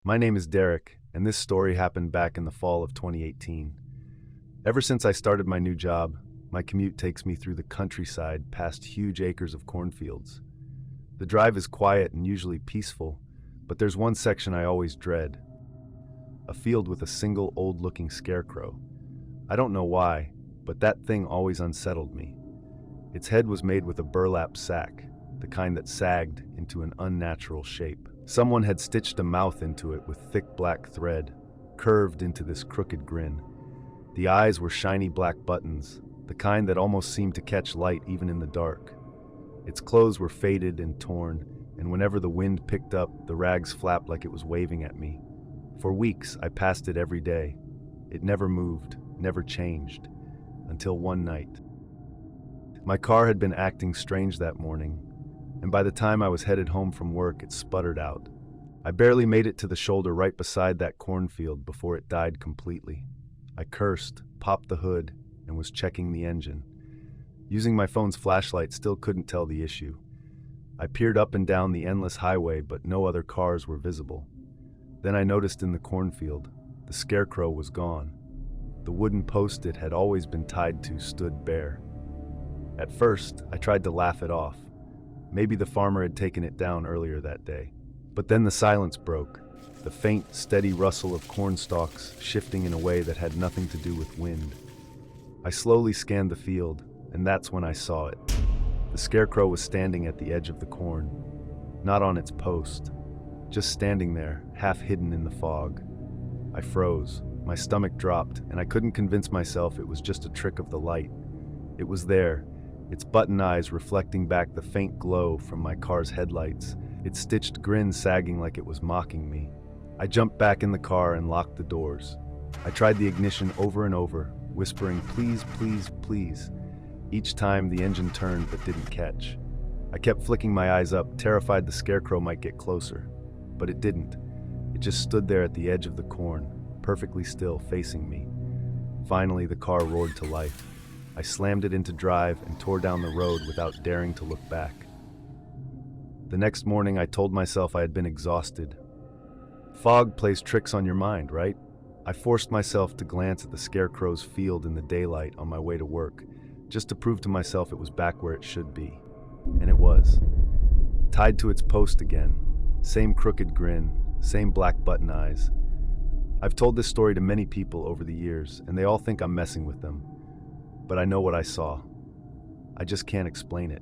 My name is Derek, and this story happened back in the fall of 2018. Ever since I started my new job, my commute takes me through the countryside past huge acres of cornfields. The drive is quiet and usually peaceful, but there's one section I always dread: a field with a single old-looking scarecrow. I don't know why, but that thing always unsettled me. Its head was made with a burlap sack, the kind that sagged into an unnatural shape. Someone had stitched a mouth into it with thick black thread, curved into this crooked grin. The eyes were shiny black buttons, the kind that almost seemed to catch light even in the dark. Its clothes were faded and torn, and whenever the wind picked up, the rags flapped like it was waving at me. For weeks, I passed it every day. It never moved, never changed, until one night. My car had been acting strange that morning, and by the time I was headed home from work, it sputtered out. I barely made it to the shoulder right beside that cornfield before it died completely. I cursed, popped the hood, and was checking the engine. Using my phone's flashlight, still couldn't tell the issue. I peered up and down the endless highway, but no other cars were visible. Then I noticed in the cornfield, the scarecrow was gone. The wooden post it had always been tied to stood bare. At first, I tried to laugh it off. Maybe the farmer had taken it down earlier that day. But then the silence broke, the faint, steady rustle of corn stalks shifting in a way that had nothing to do with wind. I slowly scanned the field, and that's when I saw it. The scarecrow was standing at the edge of the corn, not on its post, just standing there, half hidden in the fog. I froze, my stomach dropped, and I couldn't convince myself it was just a trick of the light. It was there, its button eyes reflecting back the faint glow from my car's headlights, its stitched grin sagging like it was mocking me. I jumped back in the car and locked the doors. I tried the ignition over and over, whispering, "Please, please, please." Each time the engine turned but didn't catch. I kept flicking my eyes up, terrified the scarecrow might get closer. But it didn't. It just stood there at the edge of the corn, perfectly still, facing me. Finally, the car roared to life. I slammed it into drive and tore down the road without daring to look back. The next morning, I told myself I had been exhausted. Fog plays tricks on your mind, right? I forced myself to glance at the scarecrow's field in the daylight on my way to work, just to prove to myself it was back where it should be. And it was. Tied to its post again. Same crooked grin, same black button eyes. I've told this story to many people over the years, and they all think I'm messing with them. But I know what I saw. I just can't explain it.